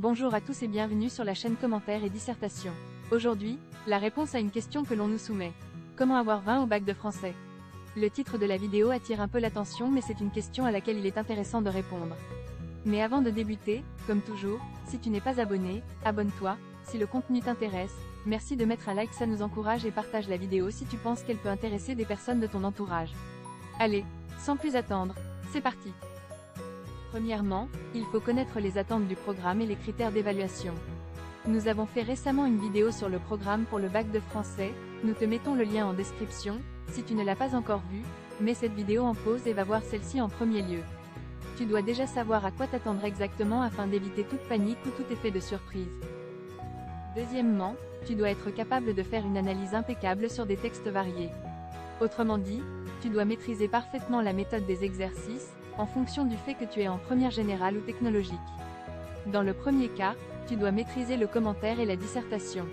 Bonjour à tous et bienvenue sur la chaîne Commentaires et Dissertations. Aujourd'hui, la réponse à une question que l'on nous soumet. Comment avoir 20 au bac de français? Le titre de la vidéo attire un peu l'attention, mais c'est une question à laquelle il est intéressant de répondre. Mais avant de débuter, comme toujours, si tu n'es pas abonné, abonne-toi, si le contenu t'intéresse, merci de mettre un like, ça nous encourage, et partage la vidéo si tu penses qu'elle peut intéresser des personnes de ton entourage. Allez, sans plus attendre, c'est parti! Premièrement, il faut connaître les attentes du programme et les critères d'évaluation. Nous avons fait récemment une vidéo sur le programme pour le bac de français, nous te mettons le lien en description, si tu ne l'as pas encore vue, mets cette vidéo en pause et va voir celle-ci en premier lieu. Tu dois déjà savoir à quoi t'attendre exactement afin d'éviter toute panique ou tout effet de surprise. Deuxièmement, tu dois être capable de faire une analyse impeccable sur des textes variés. Autrement dit, tu dois maîtriser parfaitement la méthode des exercices, en fonction du fait que tu es en première générale ou technologique. Dans le premier cas, tu dois maîtriser le commentaire et la dissertation.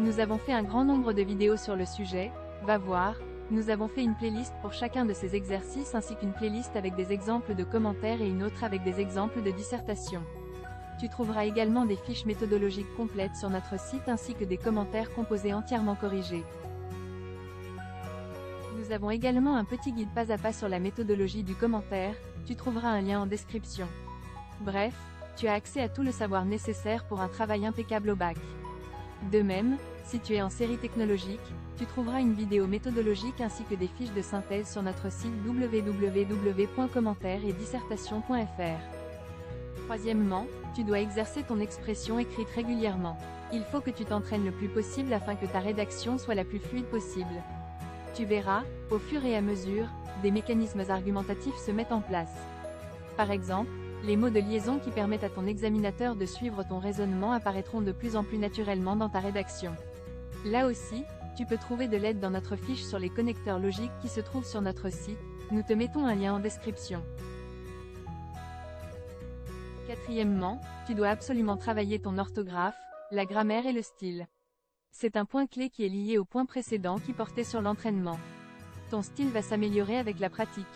Nous avons fait un grand nombre de vidéos sur le sujet, va voir, nous avons fait une playlist pour chacun de ces exercices ainsi qu'une playlist avec des exemples de commentaires et une autre avec des exemples de dissertation. Tu trouveras également des fiches méthodologiques complètes sur notre site ainsi que des commentaires composés entièrement corrigés. Nous avons également un petit guide pas à pas sur la méthodologie du commentaire, tu trouveras un lien en description. Bref, tu as accès à tout le savoir nécessaire pour un travail impeccable au bac. De même, si tu es en série technologique, tu trouveras une vidéo méthodologique ainsi que des fiches de synthèse sur notre site www.commentaires-et-dissertation.fr. Troisièmement, tu dois exercer ton expression écrite régulièrement. Il faut que tu t'entraînes le plus possible afin que ta rédaction soit la plus fluide possible. Tu verras, au fur et à mesure, des mécanismes argumentatifs se mettent en place. Par exemple, les mots de liaison qui permettent à ton examinateur de suivre ton raisonnement apparaîtront de plus en plus naturellement dans ta rédaction. Là aussi, tu peux trouver de l'aide dans notre fiche sur les connecteurs logiques qui se trouve sur notre site, nous te mettons un lien en description. Quatrièmement, tu dois absolument travailler ton orthographe, la grammaire et le style. C'est un point clé qui est lié au point précédent qui portait sur l'entraînement. Ton style va s'améliorer avec la pratique.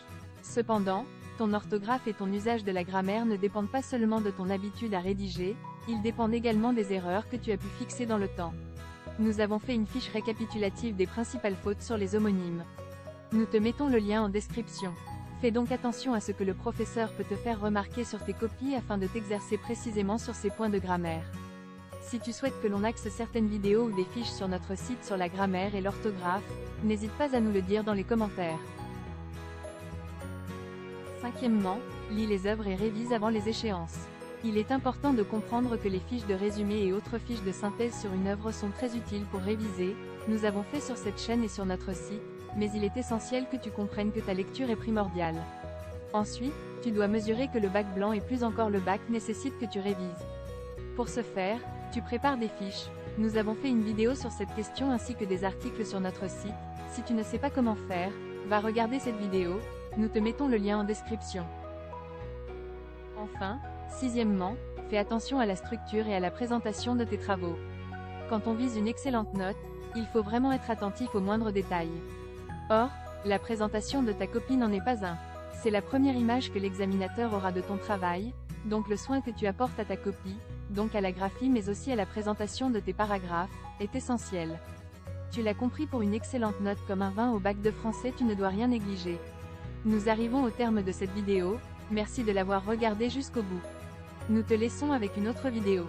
Cependant, ton orthographe et ton usage de la grammaire ne dépendent pas seulement de ton habitude à rédiger, ils dépendent également des erreurs que tu as pu fixer dans le temps. Nous avons fait une fiche récapitulative des principales fautes sur les homonymes. Nous te mettons le lien en description. Fais donc attention à ce que le professeur peut te faire remarquer sur tes copies afin de t'exercer précisément sur ces points de grammaire. Si tu souhaites que l'on axe certaines vidéos ou des fiches sur notre site sur la grammaire et l'orthographe, n'hésite pas à nous le dire dans les commentaires. Cinquièmement, lis les œuvres et révise avant les échéances. Il est important de comprendre que les fiches de résumé et autres fiches de synthèse sur une œuvre sont très utiles pour réviser, nous avons fait sur cette chaîne et sur notre site, mais il est essentiel que tu comprennes que ta lecture est primordiale. Ensuite, tu dois mesurer que le bac blanc et plus encore le bac nécessite que tu révises. Pour ce faire, tu prépares des fiches. Nous avons fait une vidéo sur cette question ainsi que des articles sur notre site. Si tu ne sais pas comment faire, va regarder cette vidéo, nous te mettons le lien en description. Enfin, sixièmement, fais attention à la structure et à la présentation de tes travaux. Quand on vise une excellente note, il faut vraiment être attentif aux moindres détails. Or, la présentation de ta copie n'en est pas un. C'est la première image que l'examinateur aura de ton travail, donc le soin que tu apportes à ta copie, donc à la graphie mais aussi à la présentation de tes paragraphes, est essentiel. Tu l'as compris, pour une excellente note comme un 20 au bac de français, tu ne dois rien négliger. Nous arrivons au terme de cette vidéo, merci de l'avoir regardée jusqu'au bout. Nous te laissons avec une autre vidéo.